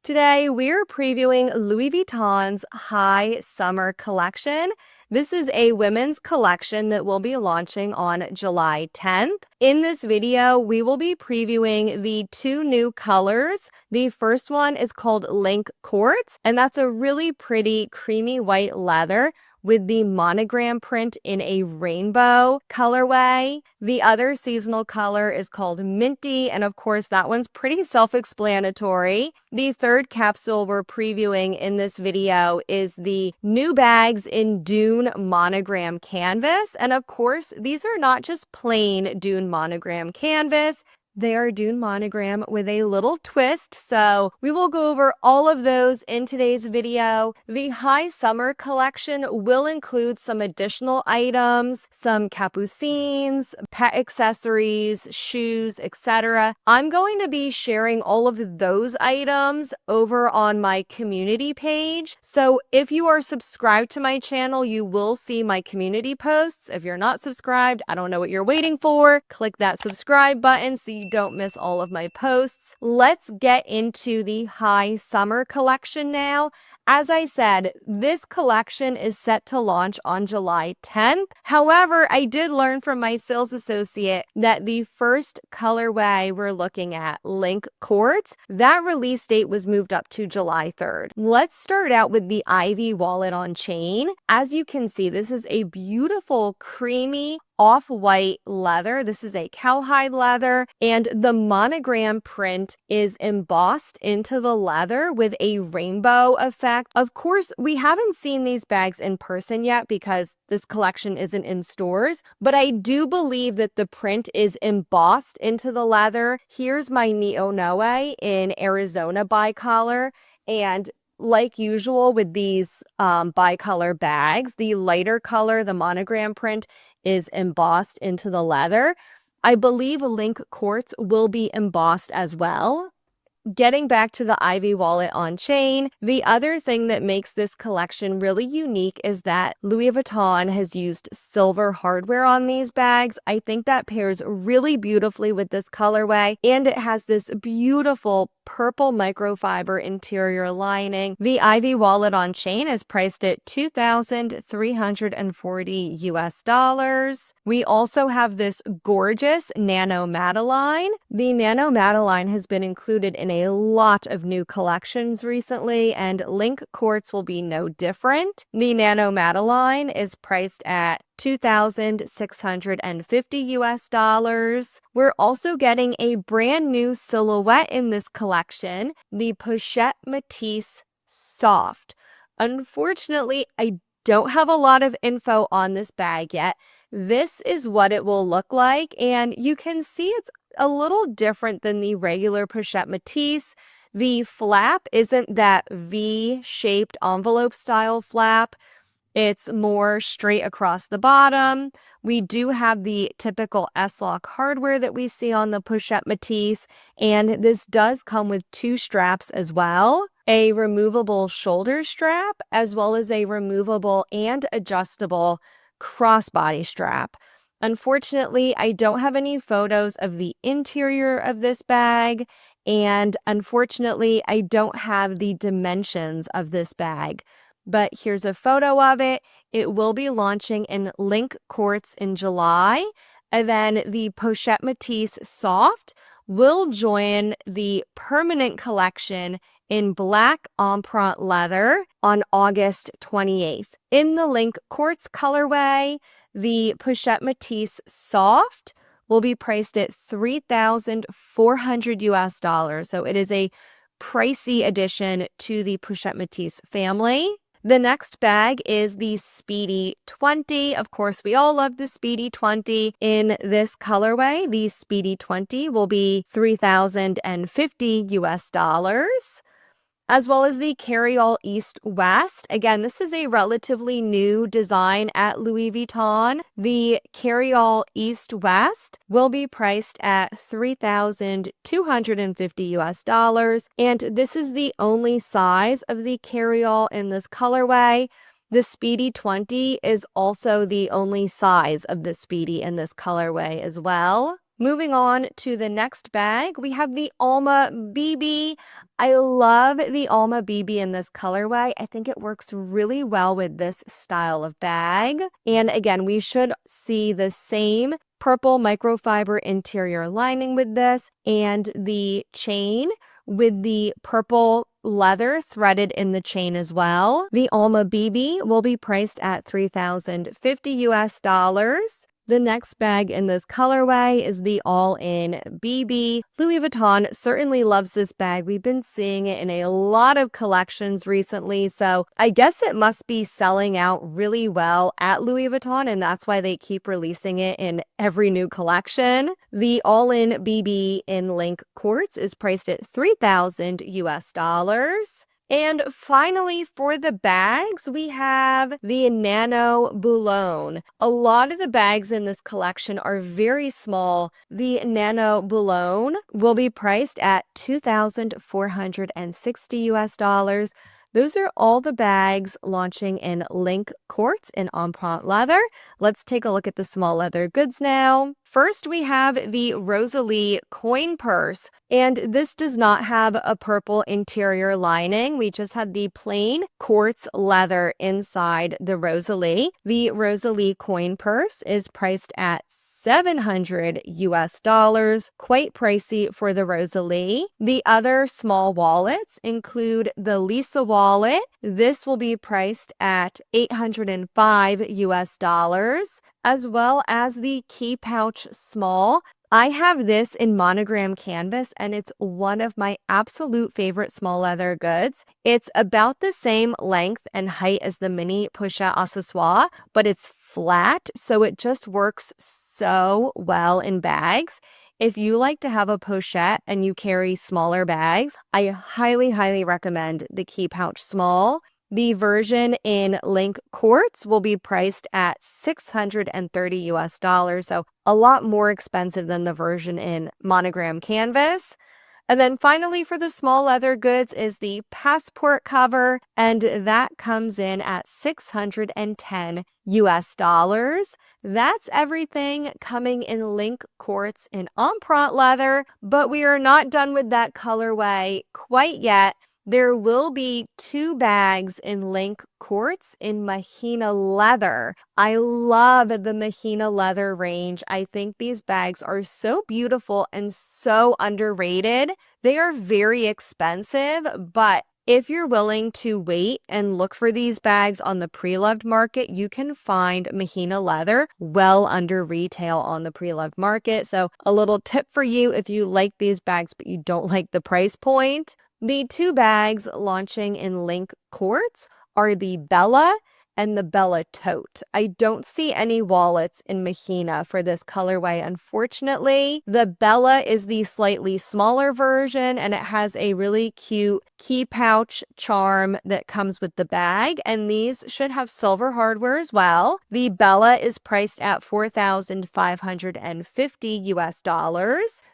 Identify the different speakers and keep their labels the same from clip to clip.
Speaker 1: Today, we're previewing Louis Vuitton's High Summer collection. This is a women's collection that will be launching on July 10th. In this video, we will be previewing the two new colors. The first one is called Link Quartz, and that's a really pretty creamy white leather with the monogram print in a rainbow colorway. The other seasonal color is called Minty, and of course that one's pretty self-explanatory. The third capsule we're previewing in this video is the new bags in Dune monogram canvas, and of course these are not just plain Dune monogram canvas. They are Dune monogram with a little twist, so we will go over all of those in today's video. The High Summer collection will include some additional items, some capucines, pet accessories, shoes, etc. I'm going to be sharing all of those items over on my community page. So if you are subscribed to my channel, you will see my community posts. If you're not subscribed, I don't know what you're waiting for. Click that subscribe button so you don't miss all of my posts. Let's get into the High Summer collection now. As I said, this collection is set to launch on July 10th. However, I did learn from my sales associate that the first colorway we're looking at, Link Quartz, that release date was moved up to July 3rd. Let's start out with the Ivy wallet on chain. As you can see, this is a beautiful creamy off-white leather. This is a cowhide leather, and the monogram print is embossed into the leather with a rainbow effect. Of course, we haven't seen these bags in person yet because this collection isn't in stores, but I do believe that the print is embossed into the leather. Here's my Neo Noe in Arizona bicolor, and like usual with these bicolor bags, the lighter color, the monogram print, is embossed into the leather. I believe Link Quartz will be embossed as well. Getting back to the Ivy wallet on chain, the other thing that makes this collection really unique is that Louis Vuitton has used silver hardware on these bags. I think that pairs really beautifully with this colorway, and it has this beautiful purple microfiber interior lining. The Ivy wallet on chain is priced at $2,340 US. We also have this gorgeous Nano Madeline. The Nano Madeline has been included in a lot of new collections recently, and Link Quartz will be no different. The Nano Madeline is priced at $2,650 US. We're also getting a brand new silhouette in this collection, the Pochette Matisse Soft. Unfortunately, I don't have a lot of info on this bag yet. This is what it will look like, and you can see it's a little different than the regular Pochette Matisse. The flap isn't that V-shaped envelope style flap. It's more straight across the bottom. We do have the typical S-lock hardware that we see on the Pochette Matisse, and this does come with two straps as well. A removable shoulder strap, as well as a removable and adjustable crossbody strap. Unfortunately, I don't have any photos of the interior of this bag, and unfortunately, I don't have the dimensions of this bag. But here's a photo of it. It will be launching in Link Quartz in July, and then the Pochette Matisse Soft will join the permanent collection in black empreinte leather on August 28th. In the Link Quartz colorway, the Pochette Matisse Soft will be priced at $3,400 US. So it is a pricey addition to the Pochette Matisse family. The next bag is the Speedy 20. Of course, we all love the Speedy 20 in this colorway. The Speedy 20 will be $3,050 US. As well as the Carryall East West. Again, this is a relatively new design at Louis Vuitton. The Carryall East West will be priced at $3,250 US, and this is the only size of the Carryall in this colorway. The Speedy 20 is also the only size of the Speedy in this colorway as well. Moving on to the next bag, we have the Alma BB. I love the Alma BB in this colorway. I think it works really well with this style of bag. And again, we should see the same purple microfiber interior lining with this and the chain with the purple leather threaded in the chain as well. The Alma BB will be priced at $3,050 US. The next bag in this colorway is the All-In BB. Louis Vuitton certainly loves this bag. We've been seeing it in a lot of collections recently, so I guess it must be selling out really well at Louis Vuitton, and that's why they keep releasing it in every new collection. The All-In BB in Link Quartz is priced at $3,000 US. And finally, for the bags, we have the Nano Boulogne. A lot of the bags in this collection are very small. The Nano Boulogne will be priced at $2,460 US. Those are all the bags launching in Link Quartz in empreinte leather. Let's take a look at the small leather goods now. First, we have the Rosalie coin purse, and this does not have a purple interior lining. We just have the plain quartz leather inside the Rosalie. The Rosalie coin purse is priced at $700 US, quite pricey for the Rosalie. The other small wallets include the Lisa wallet. This will be priced at $805 US, as well as the key pouch small. I have this in Monogram canvas, and it's one of my absolute favorite small leather goods. It's about the same length and height as the mini pochette accessoire, but it's flat, so it just works so well in bags. If you like to have a pochette and you carry smaller bags, I highly, highly recommend the key pouch small. The version in Link Quartz will be priced at $630 US, so a lot more expensive than the version in Monogram canvas. And then finally for the small leather goods is the passport cover, and that comes in at $610 US. That's everything coming in Link Quartz in empreinte leather, but we are not done with that colorway quite yet. There will be 2 bags in Link Quartz in Mahina leather. I love the Mahina leather range. I think these bags are so beautiful and so underrated. They are very expensive, but if you're willing to wait and look for these bags on the pre-loved market, you can find Mahina leather well under retail on the pre-loved market. So a little tip for you if you like these bags but you don't like the price point. The 2 bags launching in Link Quartz are the Bella and the Bella Tote. I don't see any wallets in Mahina for this colorway, unfortunately. The Bella is the slightly smaller version, and it has a really cute key pouch charm that comes with the bag, and these should have silver hardware as well. The Bella is priced at $4,550 US.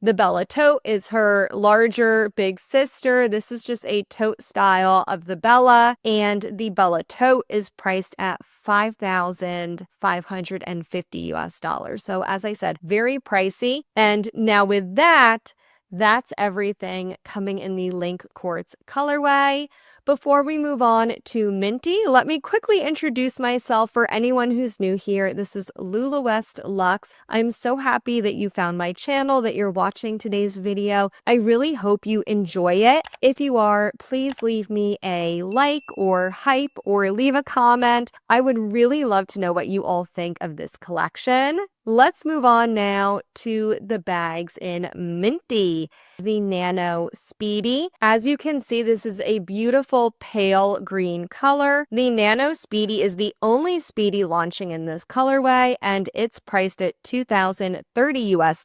Speaker 1: The Bella Tote is her larger big sister. This is just a tote style of the Bella, and the Bella Tote is priced at $5,550 US. So as I said, very pricey. And now with that, that's everything coming in the Link Quartz colorway. Before we move on to Minty, let me quickly introduce myself for anyone who's new here. This is Lula West Luxe. I'm so happy that you found my channel, that you're watching today's video. I really hope you enjoy it. If you are, please leave me a like or hype or leave a comment. I would really love to know what you all think of this collection. Let's move on now to the bags in Minty, the Nano Speedy. As you can see, this is a beautiful pale green color. The Nano Speedy is the only Speedy launching in this colorway, and it's priced at $2,030 US.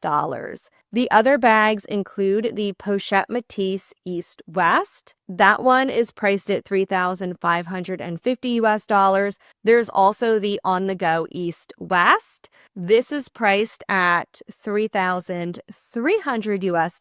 Speaker 1: The other bags include the Pochette Matisse East West. That one is priced at $3,550 US. There's also the On the Go East West. This is priced at $3,300 US.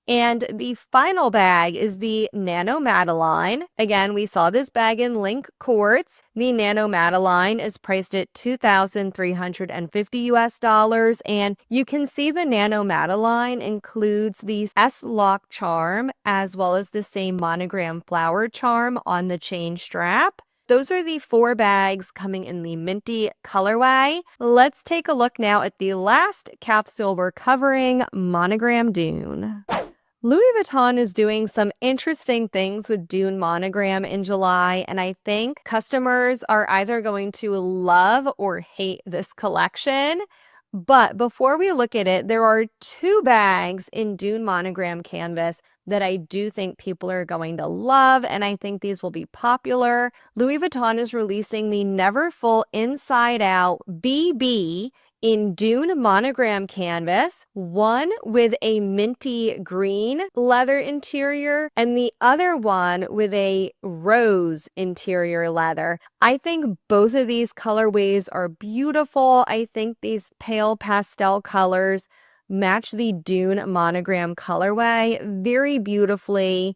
Speaker 1: And the final bag is the Nano Madeline. Again, we saw this bag in Link Quartz. The Nano Madeline is priced at $2,350 and you can see the Nano Madeline includes the S-lock charm as well as the same monogram flower charm on the chain strap. Those are the 4 bags coming in the Minty colorway. Let's take a look now at the last capsule we're covering, Monogram Dune. Louis Vuitton is doing some interesting things with Dune Monogram in July, and I think customers are either going to love or hate this collection. But before we look at it, there are 2 bags in Dune Monogram canvas that I do think people are going to love, and I think these will be popular. Louis Vuitton is releasing the Neverfulls Inside Out BB in Dune Monogram canvas, one with a minty green leather interior and the other one with a rose interior leather. I think both of these colorways are beautiful. I think these pale pastel colors match the Dune Monogram colorway very beautifully.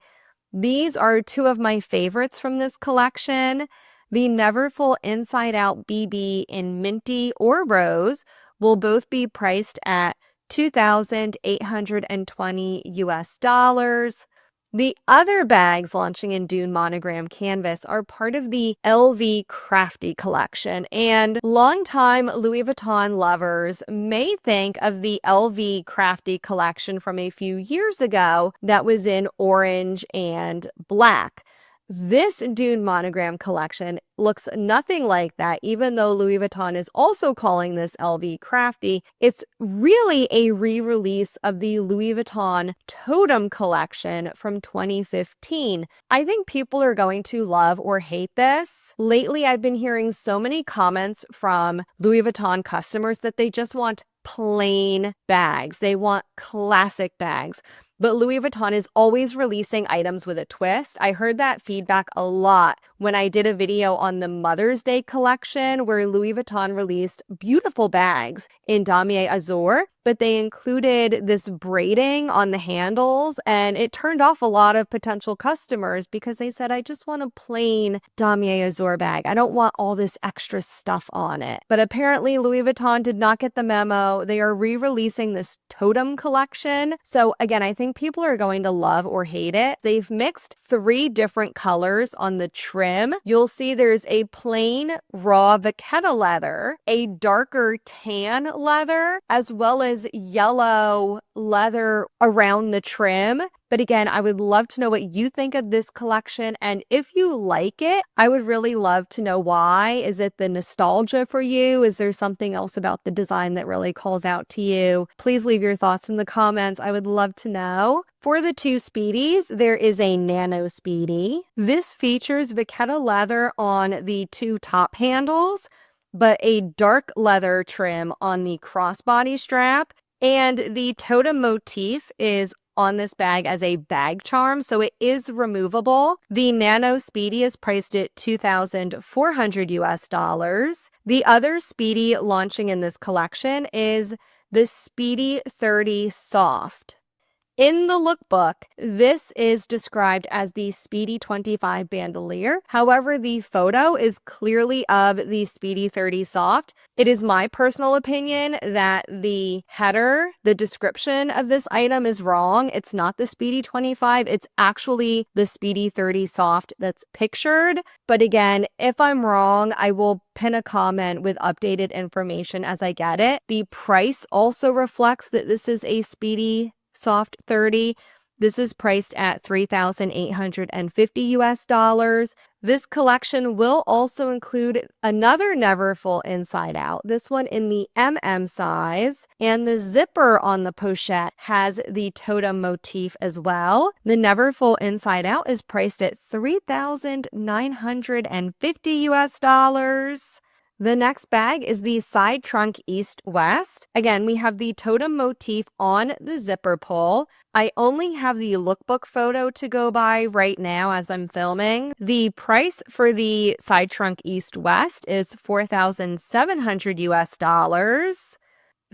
Speaker 1: These are 2 of my favorites from this collection. The Neverfulls Inside Out BB in Minty or Rose will both be priced at $2,820. The other bags launching in Dune Monogram canvas are part of the LV Crafty collection, and longtime Louis Vuitton lovers may think of the LV Crafty collection from a few years ago that was in orange and black. This Dune Monogram collection looks nothing like that, even though Louis Vuitton is also calling this LV Crafty. It's really a re-release of the Louis Vuitton Totem collection from 2015. I think people are going to love or hate this. Lately, I've been hearing so many comments from Louis Vuitton customers that they just want plain bags. They want classic bags. But Louis Vuitton is always releasing items with a twist. I heard that feedback a lot when I did a video on the Mother's Day collection where Louis Vuitton released beautiful bags in damier azur, but they included this braiding on the handles and it turned off a lot of potential customers because they said, I just want a plain damier azur bag. I don't want all this extra stuff on it. But apparently Louis Vuitton did not get the memo. They are re-releasing this Totem collection. So again, I think people are going to love or hate it. They've mixed 3 different colors on the trim. You'll see there's a plain raw vachetta leather, a darker tan leather, as well as yellow leather around the trim. But again, I would love to know what you think of this collection. And if you like it, I would really love to know why. Is it the nostalgia for you? Is there something else about the design that really calls out to you? Please leave your thoughts in the comments. I would love to know. For the 2 Speedies, there is a Nano Speedy. This features vachetta leather on the 2 top handles, but a dark leather trim on the crossbody strap. And the totem motif is on this bag as a bag charm, so it is removable. The Nano Speedy is priced at $2,400. The other Speedy launching in this collection is the Speedy 30 Soft. In the lookbook, this is described as the Speedy 25 bandolier. However, the photo is clearly of the Speedy 30 Soft. It is my personal opinion that the header, the description of this item is wrong. It's not the Speedy 25. It's actually the Speedy 30 Soft that's pictured. But again, if I'm wrong, I will pin a comment with updated information as I get it. The price also reflects that this is a Speedy Soft 30. This is priced at $3,850. This collection will also include another Neverfulls Inside Out, this one in the MM size, and the zipper on the pochette has the totem motif as well. The Neverfulls Inside Out is priced at $3,950. The next bag is the side trunk east-west. Again, we have the totem motif on the zipper pull. I only have the lookbook photo to go by right now as I'm filming. The price for the side trunk east-west is $4,700.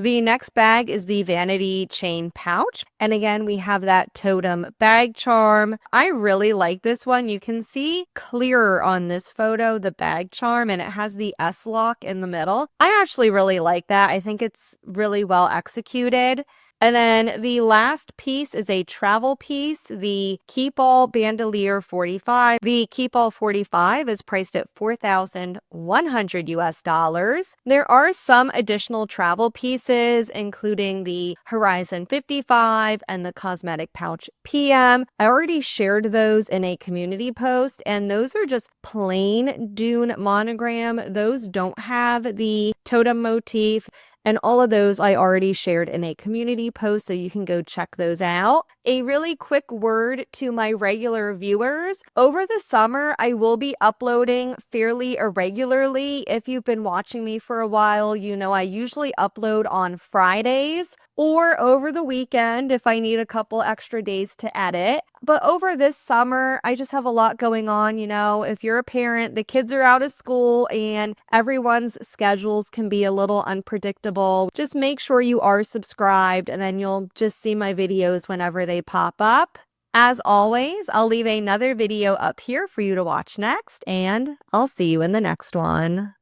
Speaker 1: The next bag is the Vanity Chain Pouch. And again, we have that totem bag charm. I really like this one. You can see clearer on this photo the bag charm, and it has the S-lock in the middle. I actually really like that. I think it's really well executed. And then the last piece is a travel piece, the Keep All Bandolier 45. The Keep All 45 is priced at $4,100 US. There are some additional travel pieces, including the Horizon 55 and the Cosmetic Pouch PM. I already shared those in a community post, and those are just plain Dune monogram. Those don't have the totem motif. And all of those I already shared in a community post, so you can go check those out. A really quick word to my regular viewers. Over the summer, I will be uploading fairly irregularly. If you've been watching me for a while, you know I usually upload on Fridays or over the weekend if I need a couple extra days to edit. But over this summer, I just have a lot going on. You know, if you're a parent, the kids are out of school and everyone's schedules can be a little unpredictable. Just make sure you are subscribed, and then you'll just see my videos whenever they pop up. As always, I'll leave another video up here for you to watch next, and I'll see you in the next one.